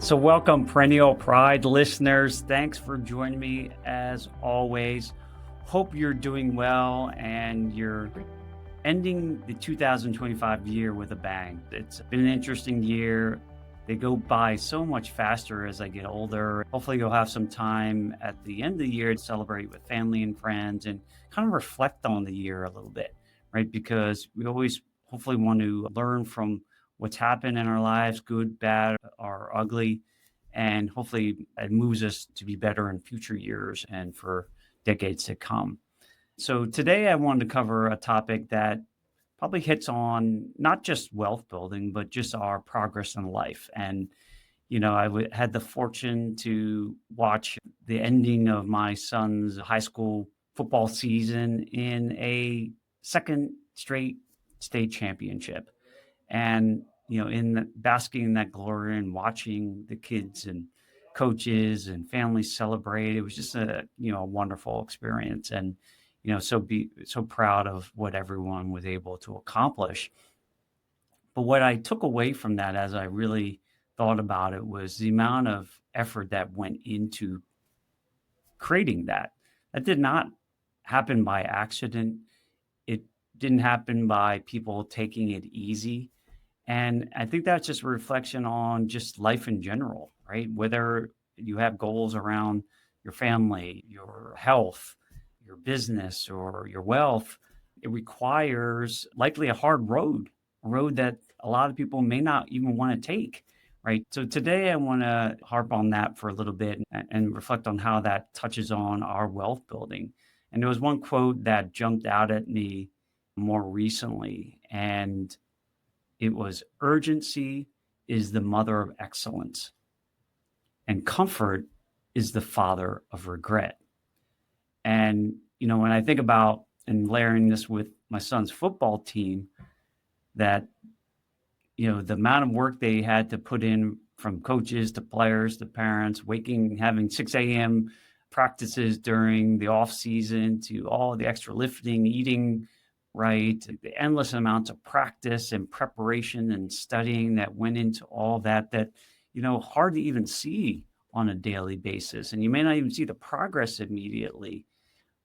So welcome, Perennial Pride listeners. Thanks for joining me as always. Hope you're doing well and you're ending the 2025 year with a bang. It's been an interesting year. They go by so much faster as I get older. Hopefully you'll have some time at the end of the year to celebrate with family and friends and kind of reflect on the year a little bit, right? Because we always hopefully want to learn from what's happened in our lives, good, bad, or ugly. And hopefully it moves us to be better in future years and for decades to come. So today I wanted to cover a topic that probably hits on not just wealth building, but just our progress in life. And, had the fortune to watch the ending of my son's high school football season in a second straight state championship. And, basking in that glory and watching the kids and coaches and families celebrate, it was just a wonderful experience. And, so proud of what everyone was able to accomplish. But what I took away from that as I really thought about it was the amount of effort that went into creating that. That did not happen by accident. It didn't happen by people taking it easy. And I think that's just a reflection on just life in general, right? Whether you have goals around your family, your health, your business, or your wealth, it requires likely a hard road, a road that a lot of people may not even want to take, right? So today I want to harp on that for a little bit and reflect on how that touches on our wealth building. And there was one quote that jumped out at me more recently, and it was, urgency is the mother of excellence, and comfort is the father of regret. And, when I think about and layering this with my son's football team, that, the amount of work they had to put in from coaches to players to parents, having 6 a.m. practices during the off season to all the extra lifting, eating right, the endless amounts of practice and preparation and studying that went into all that, hard to even see on a daily basis. And you may not even see the progress immediately,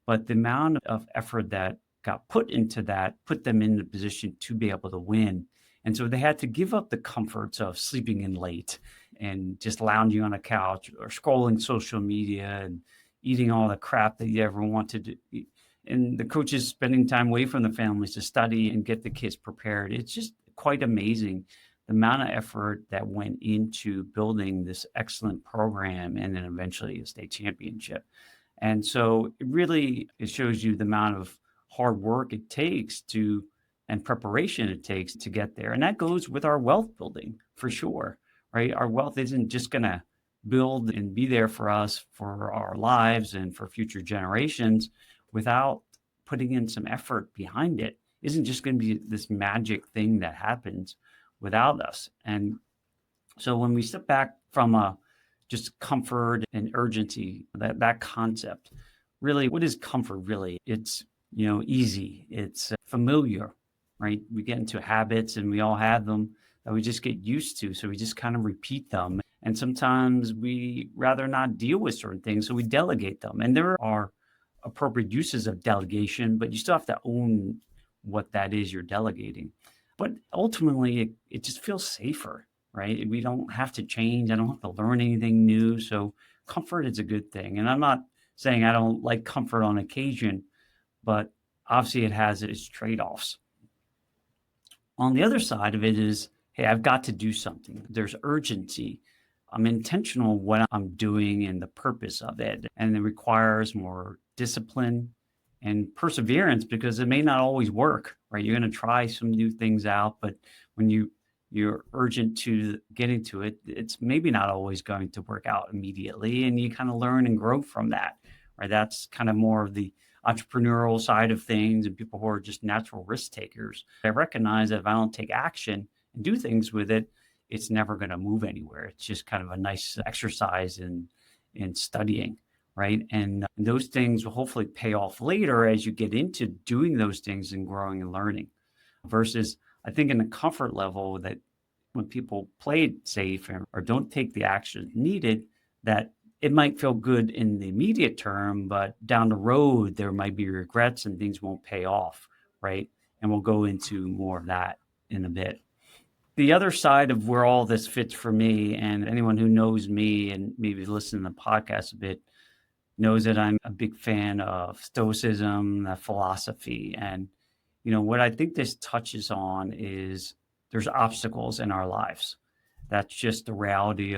but the amount of effort that got put into that put them in the position to be able to win. And so they had to give up the comforts of sleeping in late and just lounging on a couch or scrolling social media and eating all the crap that you ever wanted to eat. And the coaches spending time away from the families to study and get the kids prepared. It's just quite amazing the amount of effort that went into building this excellent program and then eventually a state championship. And so it shows you the amount of hard work it takes and preparation it takes to get there. And that goes with our wealth building for sure, right? Our wealth isn't just going to build and be there for us for our lives and for future generations without putting in some effort behind it. Isn't just going to be this magic thing that happens without us. And so when we step back from just comfort and urgency, that concept, really, what is comfort really? It's, easy, it's familiar, right? We get into habits and we all have them that we just get used to. So we just kind of repeat them. And sometimes we rather not deal with certain things, so we delegate them. And there are appropriate uses of delegation, but you still have to own what that is you're delegating. But ultimately, it just feels safer, right? We don't have to change. I don't have to learn anything new. So comfort is a good thing. And I'm not saying I don't like comfort on occasion, but obviously it has its trade-offs. On the other side of it is, hey, I've got to do something. There's urgency. I'm intentional what I'm doing and the purpose of it. And it requires more discipline and perseverance because it may not always work, right? You're going to try some new things out, but when you're urgent to get into it, it's maybe not always going to work out immediately. And you kind of learn and grow from that, right? That's kind of more of the entrepreneurial side of things and people who are just natural risk takers. I recognize that if I don't take action and do things with it, it's never going to move anywhere. It's just kind of a nice exercise in studying, right? And those things will hopefully pay off later as you get into doing those things and growing and learning. Versus, I think in the comfort level that when people play it safe or don't take the action needed, that it might feel good in the immediate term, but down the road, there might be regrets and things won't pay off, right? And we'll go into more of that in a bit. The other side of where all this fits for me, and anyone who knows me and maybe listen to the podcast a bit knows that I'm a big fan of Stoicism, the philosophy. And, what I think this touches on is there's obstacles in our lives. That's just the reality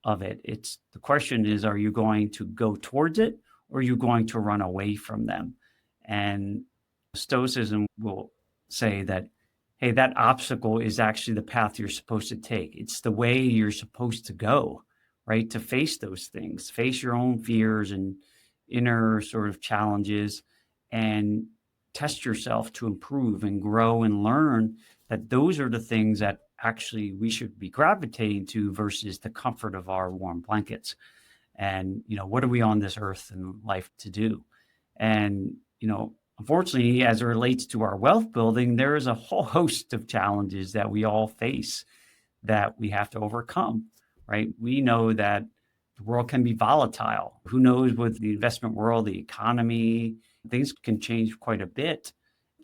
of it. It's the question is, are you going to go towards it or are you going to run away from them? And Stoicism will say that, hey, that obstacle is actually the path you're supposed to take. It's the way you're supposed to go, right? To face those things, face your own fears and inner sort of challenges and test yourself to improve and grow and learn that those are the things that actually we should be gravitating to versus the comfort of our warm blankets. And, what are we on this earth and life to do? And, unfortunately, as it relates to our wealth building, there is a whole host of challenges that we all face that we have to overcome, right? We know that the world can be volatile. Who knows with the investment world, the economy, things can change quite a bit.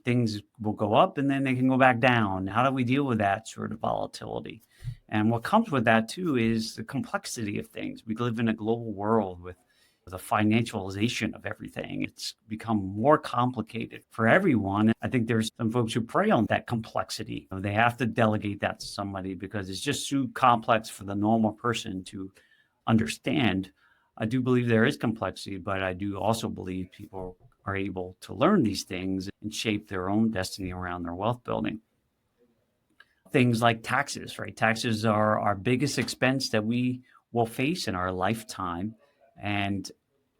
Things will go up and then they can go back down. How do we deal with that sort of volatility? And what comes with that too is the complexity of things. We live in a global world with the financialization of everything. It's become more complicated for everyone. I think there's some folks who prey on that complexity. They have to delegate that to somebody because it's just too complex for the normal person to understand. I do believe there is complexity, but I do also believe people are able to learn these things and shape their own destiny around their wealth building. Things like taxes, right? Taxes are our biggest expense that we will face in our lifetime. And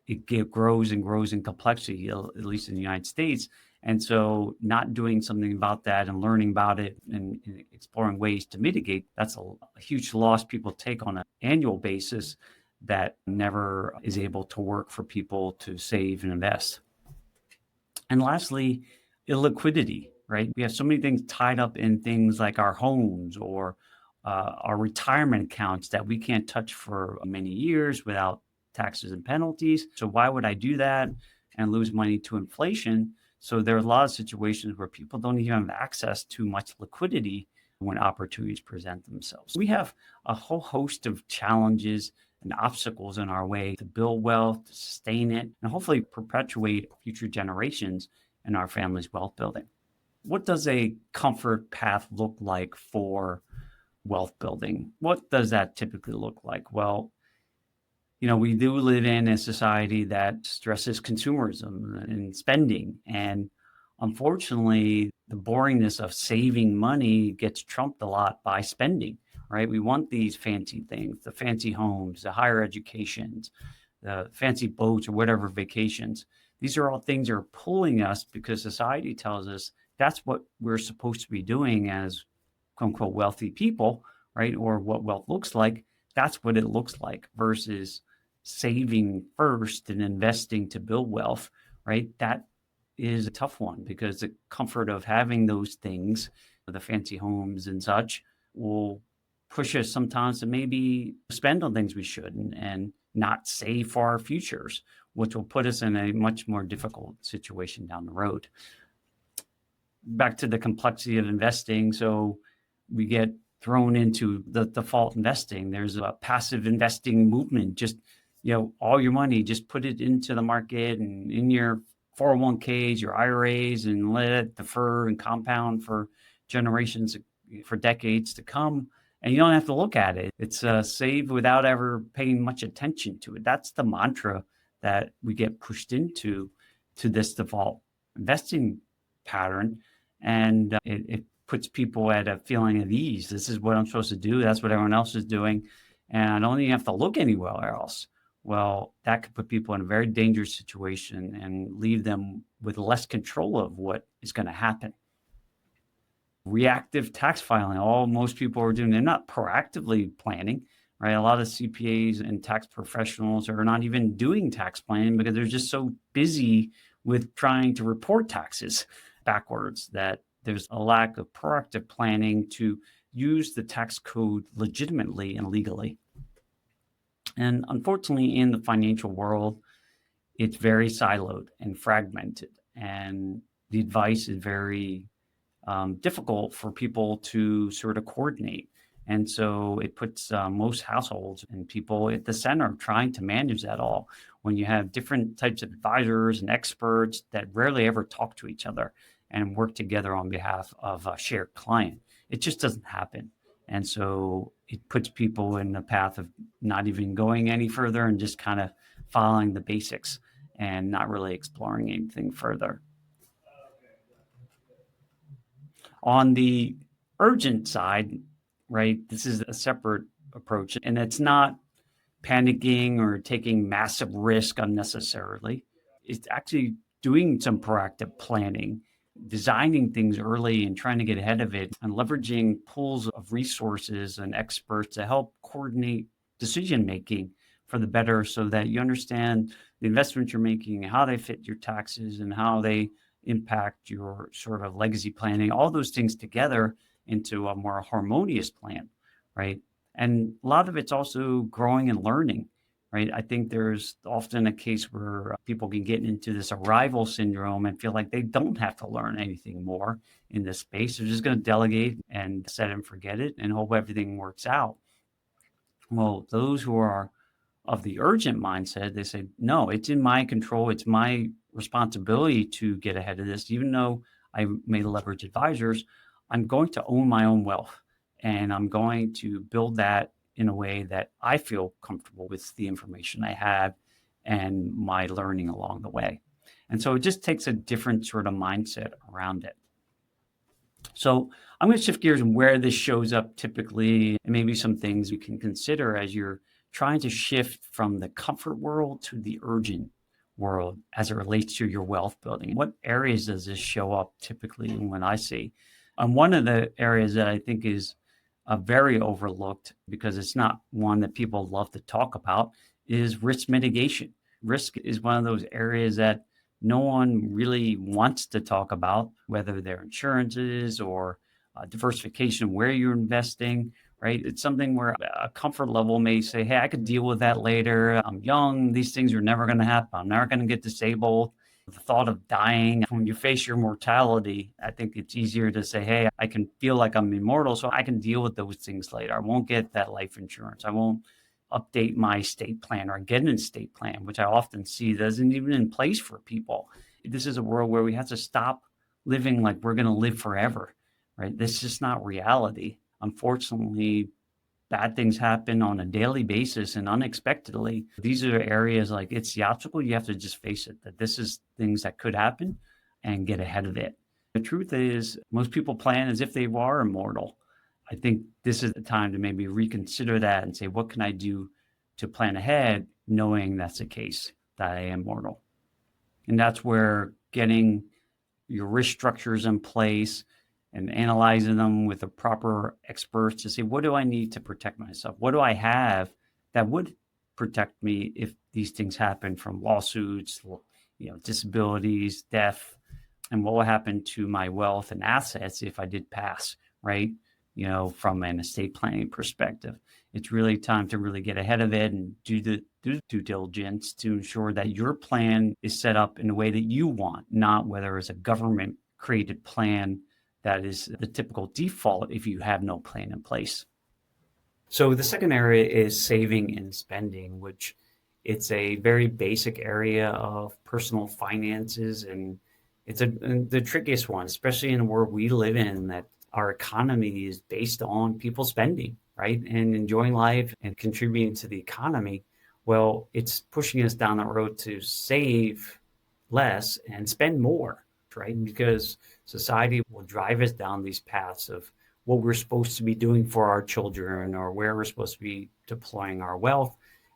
it grows and grows in complexity, at least in the United States. And so not doing something about that and learning about it and exploring ways to mitigate, that's a huge loss people take on an annual basis that never is able to work for people to save and invest. And lastly, illiquidity, right? We have so many things tied up in things like our homes or our retirement accounts that we can't touch for many years without taxes and penalties. So why would I do that and lose money to inflation? So there are a lot of situations where people don't even have access to much liquidity when opportunities present themselves. We have a whole host of challenges and obstacles in our way to build wealth, to sustain it, and hopefully perpetuate future generations in our family's wealth building. What does a comfort path look like for wealth building? What does that typically look like? Well, we do live in a society that stresses consumerism and spending. And unfortunately, the boringness of saving money gets trumped a lot by spending, right? We want these fancy things, the fancy homes, the higher educations, the fancy boats or whatever vacations. These are all things that are pulling us because society tells us that's what we're supposed to be doing as quote unquote wealthy people, right? Or what wealth looks like. That's what it looks like versus saving first and investing to build wealth, right? That is a tough one because the comfort of having those things, the fancy homes and such, will push us sometimes to maybe spend on things we shouldn't and not save for our futures, which will put us in a much more difficult situation down the road. Back to the complexity of investing. So we get thrown into the default investing. There's a passive investing movement. Just, all your money, just put it into the market and in your 401ks, your IRAs, and let it defer and compound for generations, for decades to come. And you don't have to look at it. It's save without ever paying much attention to it. That's the mantra that we get pushed into this default investing pattern. And it puts people at a feeling of ease. This is what I'm supposed to do. That's what everyone else is doing. And I don't even have to look anywhere else. Well, that could put people in a very dangerous situation and leave them with less control of what is going to happen. Reactive tax filing. Most people are doing, they're not proactively planning, right? A lot of CPAs and tax professionals are not even doing tax planning because they're just so busy with trying to report taxes backwards that there's a lack of proactive planning to use the tax code legitimately and legally. And unfortunately, in the financial world, it's very siloed and fragmented, and the advice is very difficult for people to sort of coordinate. And so it puts most households and people at the center of trying to manage that all. When you have different types of advisors and experts that rarely ever talk to each other and work together on behalf of a shared client, it just doesn't happen. And so it puts people in the path of not even going any further and just kind of following the basics and not really exploring anything further. On the urgent side, right, this is a separate approach, and it's not panicking or taking massive risk unnecessarily. It's actually doing some proactive planning, designing things early and trying to get ahead of it, and leveraging pools of resources and experts to help coordinate decision making for the better, so that you understand the investments you're making, how they fit your taxes, and how they impact your sort of legacy planning, all those things together into a more harmonious plan, right? And a lot of it's also growing and learning, right? I think there's often a case where people can get into this arrival syndrome and feel like they don't have to learn anything more in this space. They're just going to delegate and set and forget it and hope everything works out. Well, those who are of the urgent mindset, they say, no, it's in my control. It's my responsibility to get ahead of this. Even though I may leverage advisors, I'm going to own my own wealth, and I'm going to build that in a way that I feel comfortable with the information I have and my learning along the way. And so it just takes a different sort of mindset around it. So I'm going to shift gears and where this shows up typically, and maybe some things you can consider as you're trying to shift from the comfort world to the urgent world as it relates to your wealth building. What areas does this show up typically when I see? One of the areas that I think is very overlooked, because it's not one that people love to talk about, is risk mitigation. Risk is one of those areas that no one really wants to talk about, whether they're insurances or diversification, where you're investing, right? It's something where a comfort level may say, hey, I could deal with that later. I'm young. These things are never going to happen. I'm never going to get disabled. The thought of dying, when you face your mortality, I think it's easier to say, hey, I can feel like I'm immortal, so I can deal with those things later. I won't get that life insurance. I won't update my estate plan or get an estate plan, which I often see that isn't even in place for people. This is a world where we have to stop living like we're going to live forever, right? This is just not reality. Unfortunately, bad things happen on a daily basis and unexpectedly. These are areas like it's theatrical. You have to just face it, that this is things that could happen and get ahead of it. The truth is, most people plan as if they are immortal. I think this is the time to maybe reconsider that and say, what can I do to plan ahead, knowing that's the case, that I am mortal? And that's where getting your risk structures in place and analyzing them with the proper experts to say, what do I need to protect myself? What do I have that would protect me if these things happen, from lawsuits, disabilities, death, and what will happen to my wealth and assets if I did pass, right? From an estate planning perspective. It's really time to really get ahead of it and do due diligence to ensure that your plan is set up in a way that you want, not whether it's a government created plan that is the typical default if you have no plan in place. So the second area is saving and spending, which it's a very basic area of personal finances, and it's the trickiest one, especially in the world we live in, that our economy is based on people spending, right? And enjoying life and contributing to the economy. Well, it's pushing us down the road to save less and spend more, right? Because society will drive us down these paths of what we're supposed to be doing for our children or where we're supposed to be deploying our wealth.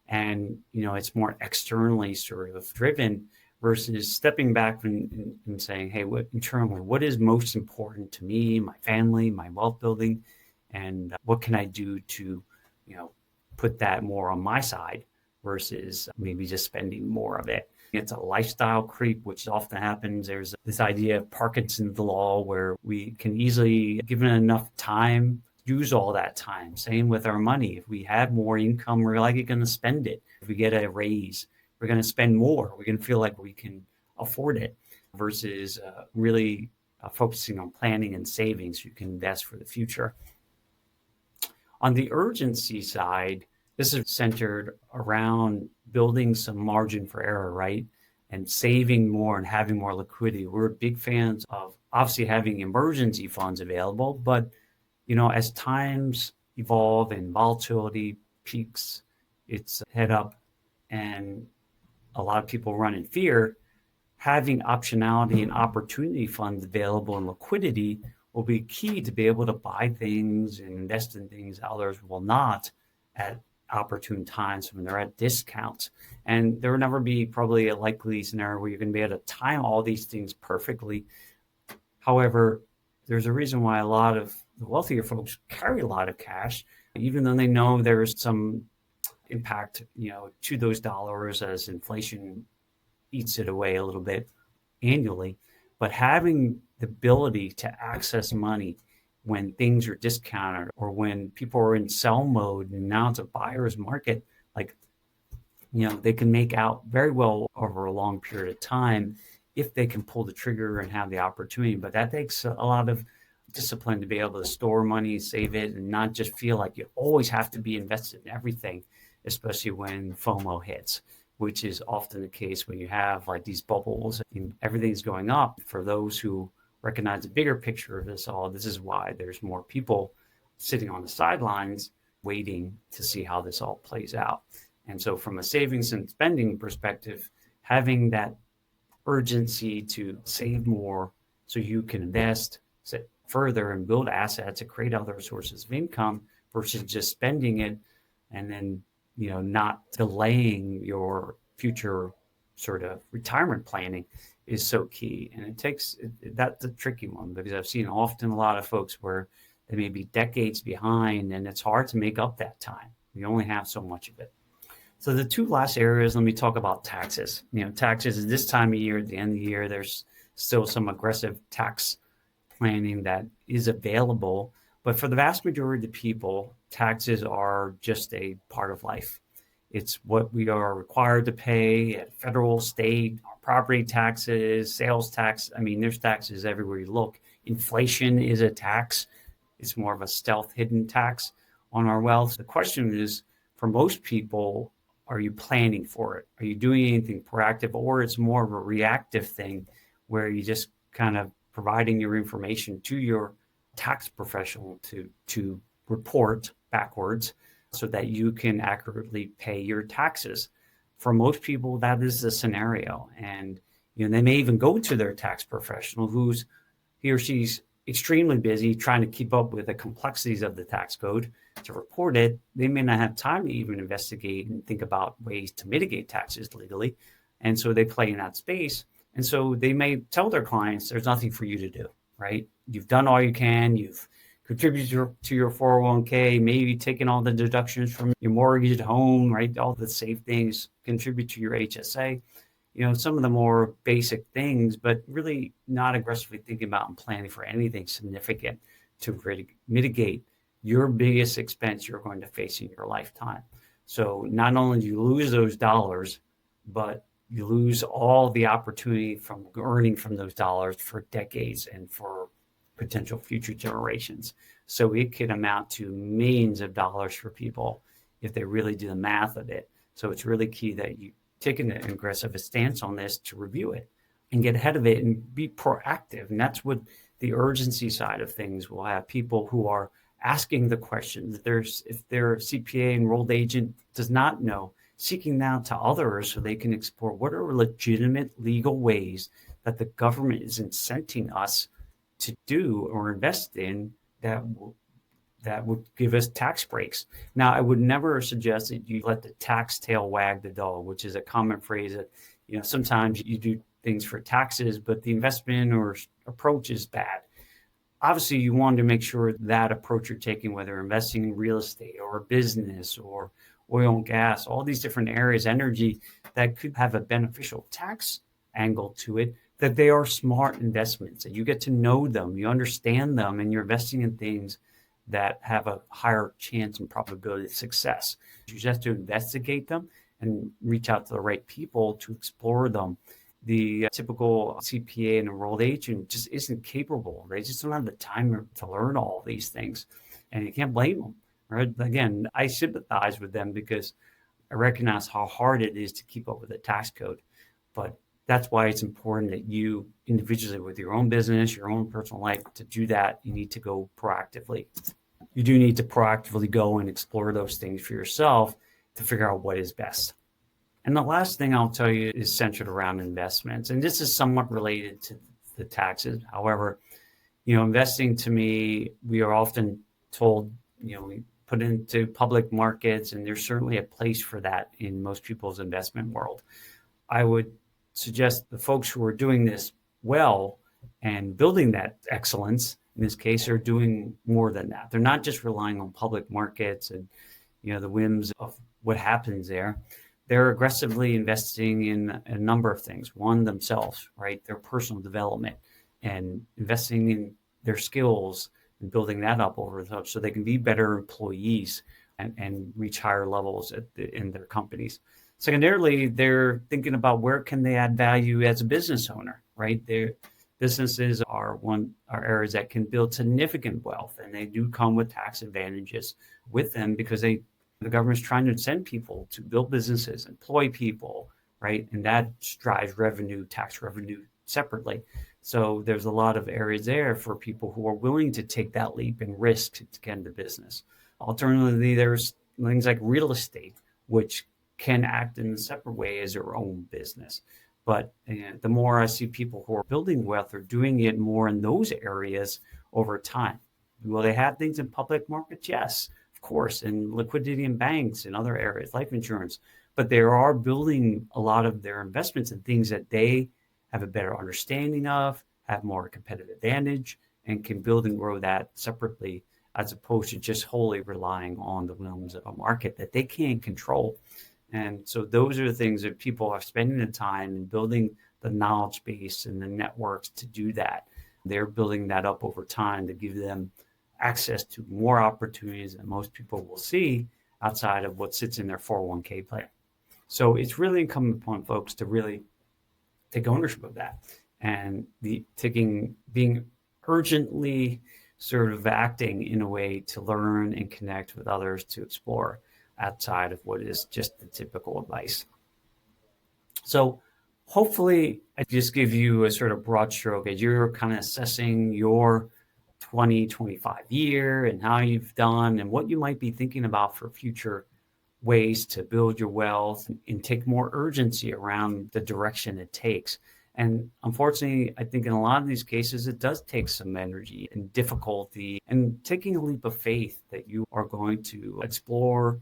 And, it's more externally sort of driven versus stepping back and saying, hey, what is most important to me, my family, my wealth building, and what can I do to, put that more on my side versus maybe just spending more of it. It's a lifestyle creep, which often happens. There's this idea of Parkinson's law where we can easily, given enough time, use all that time. Same with our money. If we have more income, we're likely going to spend it. If we get a raise, we're going to spend more. We're going to feel like we can afford it versus really focusing on planning and saving so you can invest for the future. On the urgency side, this is centered around building some margin for error, right? And saving more and having more liquidity. We're big fans of obviously having emergency funds available, but as times evolve and volatility peaks, it's head up and a lot of people run in fear, having optionality and opportunity funds available and liquidity will be key to be able to buy things and invest in things others will not at opportune times when they're at discounts. And there will never be probably a likely scenario where you're going to be able to time all these things perfectly. However, there's a reason why a lot of the wealthier folks carry a lot of cash, even though they know there's some impact, to those dollars as inflation eats it away a little bit annually. But having the ability to access money when things are discounted or when people are in sell mode and now it's a buyer's market, they can make out very well over a long period of time if they can pull the trigger and have the opportunity. But that takes a lot of discipline to be able to store money, save it, and not just feel like you always have to be invested in everything, especially when FOMO hits, which is often the case when you have like these bubbles and everything's going up. For those who recognize the bigger picture of this all, this is why there's more people sitting on the sidelines waiting to see how this all plays out. And so from a savings and spending perspective, having that urgency to save more so you can invest further and build assets to create other sources of income versus just spending it and then not delaying your future sort of retirement planning is so key. And that's a tricky one because I've seen often a lot of folks where they may be decades behind and it's hard to make up that time. You only have so much of it. So the two last areas, let me talk about taxes. Taxes at this time of year, at the end of the year, there's still some aggressive tax planning that is available. But for the vast majority of the people, taxes are just a part of life. It's what we are required to pay at federal, state, property taxes, sales tax. I mean, there's taxes everywhere you look. Inflation is a tax. It's more of a stealth hidden tax on our wealth. The question is, for most people, are you planning for it? Are you doing anything proactive, or it's more of a reactive thing where you just kind of providing your information to your tax professional to report backwards so that you can accurately pay your taxes? For most people, that is the scenario. And they may even go to their tax professional he or she's extremely busy trying to keep up with the complexities of the tax code to report it. They may not have time to even investigate and think about ways to mitigate taxes legally. And so they play in that space. And so they may tell their clients, there's nothing for you to do, right? You've done all you can. You've contributed to your 401k, maybe taken all the deductions from your mortgage at home, right? All the safe things, contribute to your HSA, some of the more basic things, but really not aggressively thinking about and planning for anything significant to mitigate your biggest expense you're going to face in your lifetime. So not only do you lose those dollars, but you lose all the opportunity from earning from those dollars for decades and for potential future generations. So it could amount to millions of dollars for people if they really do the math of it. So it's really key that you take an aggressive stance on this to review it and get ahead of it and be proactive. And that's what the urgency side of things will have people who are asking the questions. If their CPA enrolled agent does not know, seeking out to others so they can explore what are legitimate legal ways that the government is incenting us to do or invest in that would give us tax breaks. Now, I would never suggest that you let the tax tail wag the dog, which is a common phrase that, sometimes you do things for taxes, but the investment or approach is bad. Obviously, you want to make sure that approach you're taking, whether investing in real estate or business or oil and gas, all these different areas, energy that could have a beneficial tax angle to it, that they are smart investments, that you get to know them, you understand them, and you're investing in things that have a higher chance and probability of success. You just have to investigate them and reach out to the right people to explore them. The typical CPA and enrolled agent just isn't capable. They just don't have the time to learn all these things, and you can't blame them. Right? Again, I sympathize with them because I recognize how hard it is to keep up with the tax code. But that's why it's important that you individually, with your own business, your own personal life, to do that, you need to go proactively. You do need to proactively go and explore those things for yourself to figure out what is best. And the last thing I'll tell you is centered around investments. And this is somewhat related to the taxes. However, investing, to me, we are often told, we put into public markets, and there's certainly a place for that in most people's investment world. I would suggest the folks who are doing this well and building that excellence, in this case, are doing more than that. They're not just relying on public markets and the whims of what happens there. They're aggressively investing in a number of things. One, themselves, right? Their personal development and investing in their skills and building that up over time so they can be better employees and reach higher levels in their companies. Secondarily, they're thinking about where can they add value as a business owner, right? Their businesses are areas that can build significant wealth, and they do come with tax advantages with them because the government's trying to send people to build businesses, employ people, right? And that drives revenue, tax revenue separately. So there's a lot of areas there for people who are willing to take that leap and risk to get into business. Alternatively, there's things like real estate, which can act in a separate way as their own business. But the more I see people who are building wealth are doing it more in those areas over time. Will they have things in public markets? Yes, of course, and liquidity in banks and other areas, life insurance. But they are building a lot of their investments in things that they have a better understanding of, have more competitive advantage, and can build and grow that separately, as opposed to just wholly relying on the whims of a market that they can't control. And so those are the things that people are spending the time and building the knowledge base and the networks to do that. They're building that up over time to give them access to more opportunities than most people will see outside of what sits in their 401k plan. So it's really incumbent upon folks to really take ownership of that and being urgently sort of acting in a way to learn and connect with others to explore outside of what is just the typical advice. So hopefully I just give you a sort of broad stroke as you're kind of assessing your 2025 year and how you've done and what you might be thinking about for future ways to build your wealth and take more urgency around the direction it takes. And unfortunately, I think in a lot of these cases, it does take some energy and difficulty and taking a leap of faith that you are going to explore,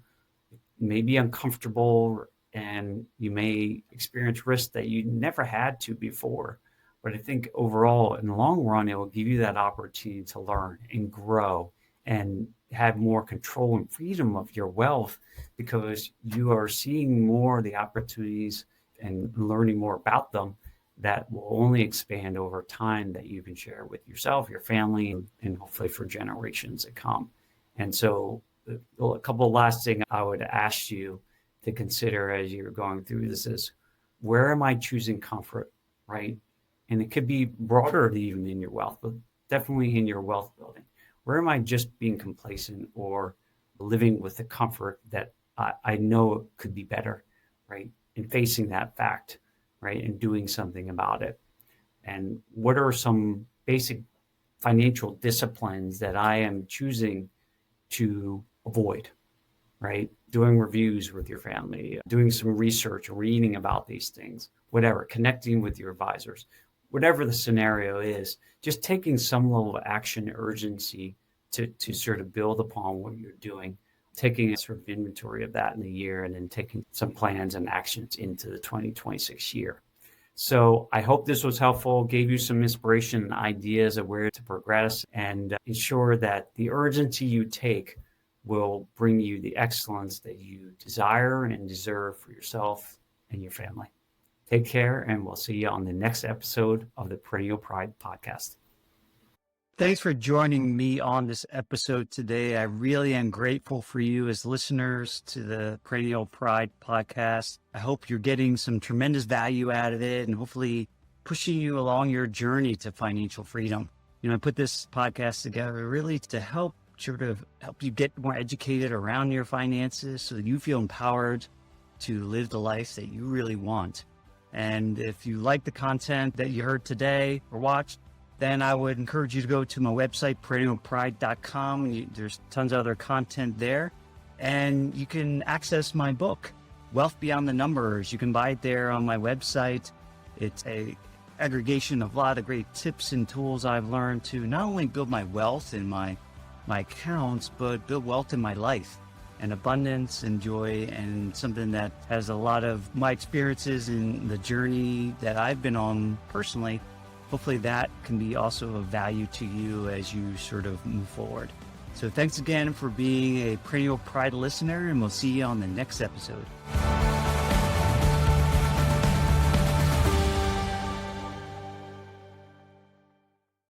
maybe uncomfortable, and you may experience risks that you never had to before. But I think overall, in the long run, it will give you that opportunity to learn and grow and have more control and freedom of your wealth because you are seeing more of the opportunities and learning more about them that will only expand over time that you can share with yourself, your family, and hopefully for generations to come. And so a couple of last things I would ask you to consider as you're going through this is, where am I choosing comfort, right? And it could be broader even in your wealth, but definitely in your wealth building. Where am I just being complacent or living with the comfort that I know could be better, right? And facing that fact, right? And doing something about it. And what are some basic financial disciplines that I am choosing to avoid, right? Doing reviews with your family, doing some research, reading about these things, whatever, connecting with your advisors, whatever the scenario is, just taking some level of action, urgency to sort of build upon what you're doing, taking a sort of inventory of that in the year, and then taking some plans and actions into the 2026 year. So I hope this was helpful, gave you some inspiration and ideas of where to progress, and ensure that the urgency you take will bring you the excellence that you desire and deserve for yourself and your family. Take care, and we'll see you on the next episode of the Perennial Pride podcast. Thanks for joining me on this episode today. I really am grateful for you as listeners to the Perennial Pride podcast. I hope you're getting some tremendous value out of it and hopefully pushing you along your journey to financial freedom. I put this podcast together really to help you get more educated around your finances so that you feel empowered to live the life that you really want. And if you like the content that you heard today or watched, then I would encourage you to go to my website, perennialpride.com. There's tons of other content there. And you can access my book, Wealth Beyond the Numbers. You can buy it there on my website. It's a aggregation of a lot of great tips and tools I've learned to not only build my wealth in my accounts, but build wealth in my life and abundance and joy, and something that has a lot of my experiences in the journey that I've been on personally. Hopefully that can be also of value to you as you sort of move forward. So thanks again for being a Perennial Pride listener, and we'll see you on the next episode.